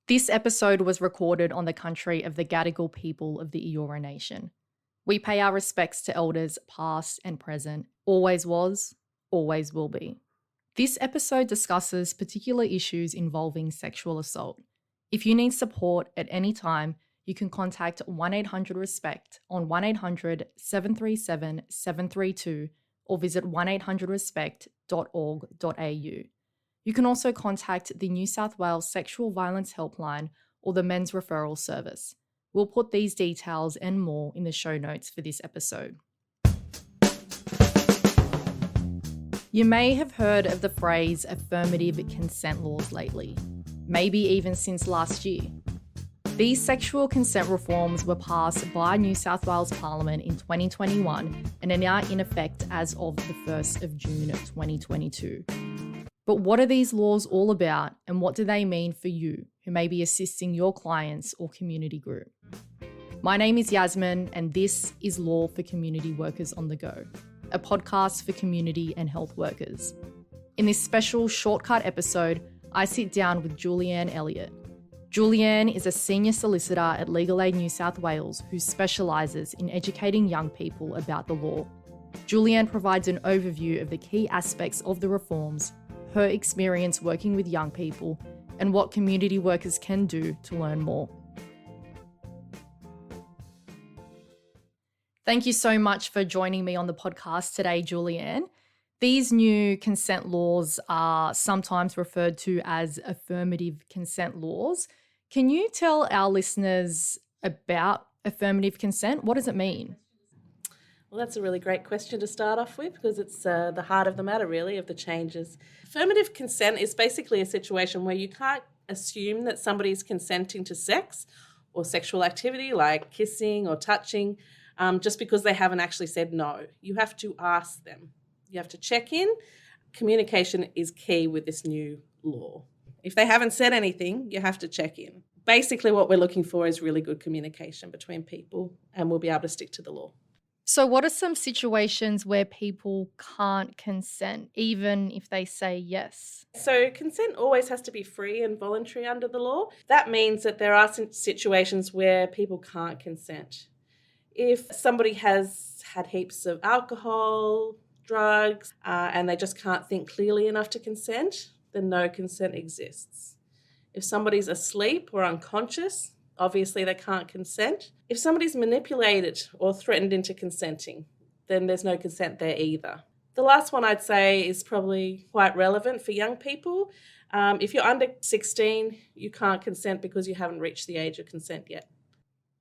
This episode was recorded on the country of the Gadigal people of the Eora Nation. We pay our respects to elders past and present, always was, always will be. This episode discusses particular issues involving sexual assault. If you need support at any time, you can contact 1-800-RESPECT on 1-800-737-732 or visit 1800respect.org.au. You can also contact the New South Wales Sexual Violence Helpline or the Men's Referral Service. We'll put these details and more in the show notes for this episode. You may have heard of the phrase affirmative consent laws lately, maybe even since last year. These sexual consent reforms were passed by New South Wales Parliament in 2021 and are now in effect as of the 1st of June 2022. But what are these laws all about, and what do they mean for you who may be assisting your clients or community group? My name is Yasmin, and this is Law for Community Workers on the Go, a podcast for community and health workers. In this special shortcut episode, I sit down with Julianne Elliott. Julianne is a Senior Solicitor at Legal Aid New South Wales who specialises in educating young people about the law. Julianne provides an overview of the key aspects of the reforms, her experience working with young people, and what community workers can do to learn more. Thank you so much for joining me on the podcast today, Julianne. These new consent laws are sometimes referred to as affirmative consent laws. Can you tell our listeners about affirmative consent? What does it mean? Well, that's a really great question to start off with because it's the heart of the matter, really, of the changes. Affirmative consent is basically a situation where you can't assume that somebody's consenting to sex or sexual activity like kissing or touching just because they haven't actually said no. You have to ask them. You have to check in. Communication is key with this new law. If they haven't said anything, you have to check in. Basically, what we're looking for is really good communication between people, and we'll be able to stick to the law. So what are some situations where people can't consent, even if they say yes? So consent always has to be free and voluntary under the law. That means that there are some situations where people can't consent. If somebody has had heaps of alcohol, drugs, and they just can't think clearly enough to consent, then no consent exists. If somebody's asleep or unconscious, obviously they can't consent. If somebody's manipulated or threatened into consenting, then there's no consent there either. The last one I'd say is probably quite relevant for young people. If you're under 16, you can't consent because you haven't reached the age of consent yet.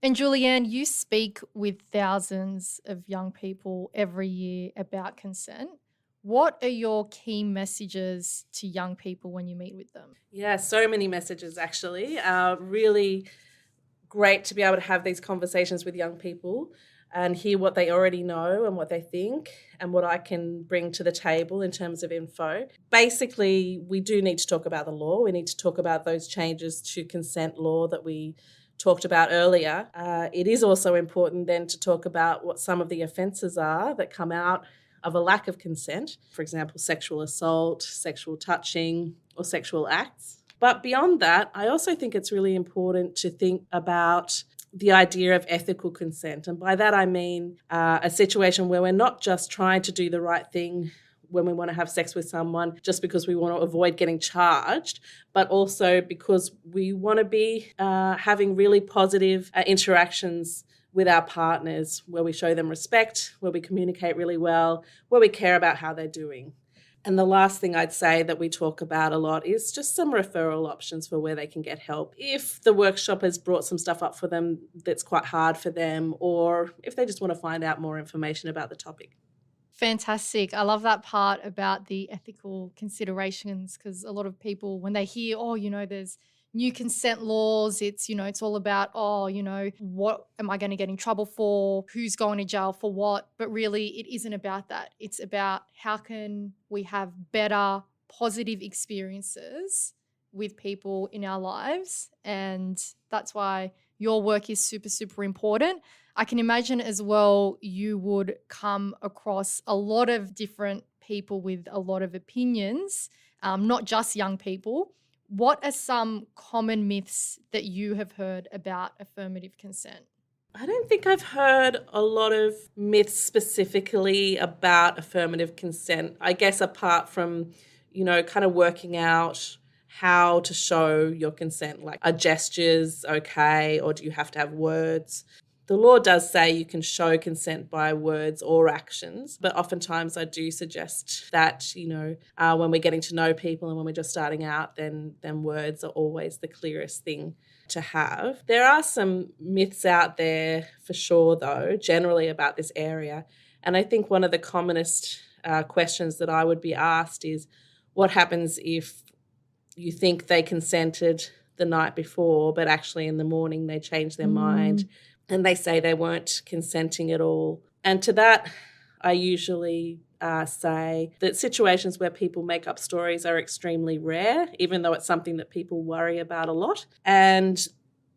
And Julianne, you speak with thousands of young people every year about consent. What are your key messages to young people when you meet with them? Yeah, so many messages actually. Really great to be able to have these conversations with young people and hear what they already know and what they think and what I can bring to the table in terms of info. Basically, we do need to talk about the law. We need to talk about those changes to consent law that we talked about earlier. It is also important then to talk about what some of the offences are that come out of a lack of consent. For example, sexual assault, sexual touching, or sexual acts. But beyond that, I also think it's really important to think about the idea of ethical consent. And by that I mean a situation where we're not just trying to do the right thing when we want to have sex with someone just because we want to avoid getting charged, but also because we want to be having really positive interactions with our partners where we show them respect, where we communicate really well, where we care about how they're doing. And the last thing I'd say that we talk about a lot is just some referral options for where they can get help. If the workshop has brought some stuff up for them that's quite hard for them, or if they just want to find out more information about the topic. Fantastic. I love that part about the ethical considerations because a lot of people, when they hear, there's new consent laws, it's all about, what am I going to get in trouble for? Who's going to jail for what? But really, it isn't about that. It's about how can we have better, positive experiences with people in our lives. And that's why your work is super, super important. I can imagine as well you would come across a lot of different people with a lot of opinions, not just young people. What are some common myths that you have heard about affirmative consent? I don't think I've heard a lot of myths specifically about affirmative consent. I guess apart from, kind of working out how to show your consent, like are gestures okay, or do you have to have words? The law does say you can show consent by words or actions, but oftentimes I do suggest that, when we're getting to know people and when we're just starting out, then words are always the clearest thing to have. There are some myths out there for sure, though, generally about this area. And I think one of the commonest questions that I would be asked is, what happens if you think they consented the night before, but actually in the morning they change their mind and they say they weren't consenting at all? And to that, I usually say that situations where people make up stories are extremely rare, even though it's something that people worry about a lot. And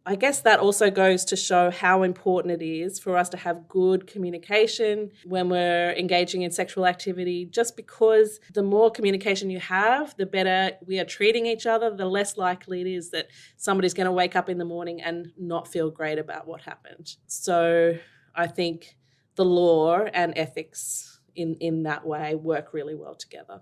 I guess that also goes to show how important it is for us to have good communication when we're engaging in sexual activity, just because the more communication you have, the better we are treating each other, the less likely it is that somebody's going to wake up in the morning and not feel great about what happened. So I think the law and ethics in that way work really well together.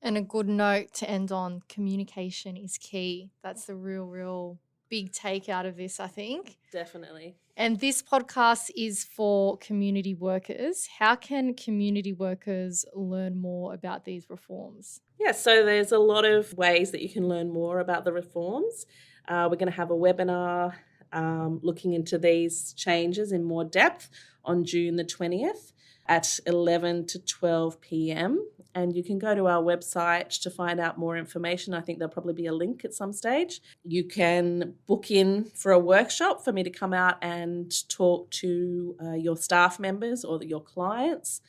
And a good note to end on, communication is key. That's the real big take out of this, I think. Definitely. And this podcast is for community workers. How can community workers learn more about these reforms? Yeah, so there's a lot of ways that you can learn more about the reforms. We're going to have a webinar looking into these changes in more depth on June the 20th at 11 to 12 p.m. And you can go to our website to find out more information. I think there'll probably be a link at some stage. You can book in for a workshop for me to come out and talk to your staff members or your clients.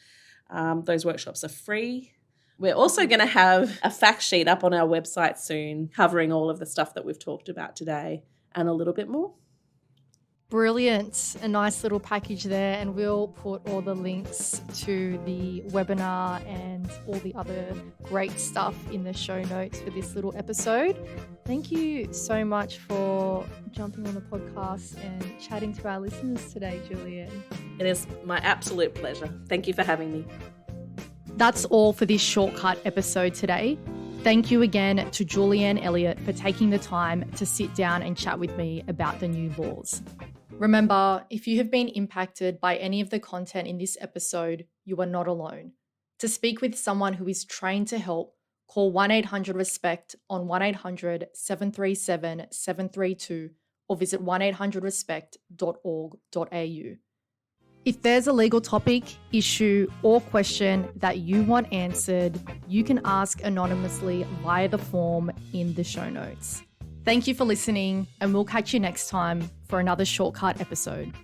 Those workshops are free. We're also going to have a fact sheet up on our website soon covering all of the stuff that we've talked about today and a little bit more. Brilliant. A nice little package there, and we'll put all the links to the webinar and all the other great stuff in the show notes for this little episode. Thank you so much for jumping on the podcast and chatting to our listeners today, Julianne. It is my absolute pleasure. Thank you for having me. That's all for this shortcut episode today. Thank you again to Julianne Elliott for taking the time to sit down and chat with me about the new laws. Remember, if you have been impacted by any of the content in this episode, you are not alone. To speak with someone who is trained to help, call 1-800-RESPECT on 1-800-737-732 or visit 1800respect.org.au. If there's a legal topic, issue, or question that you want answered, you can ask anonymously via the form in the show notes. Thank you for listening, and we'll catch you next time for another shortcut episode.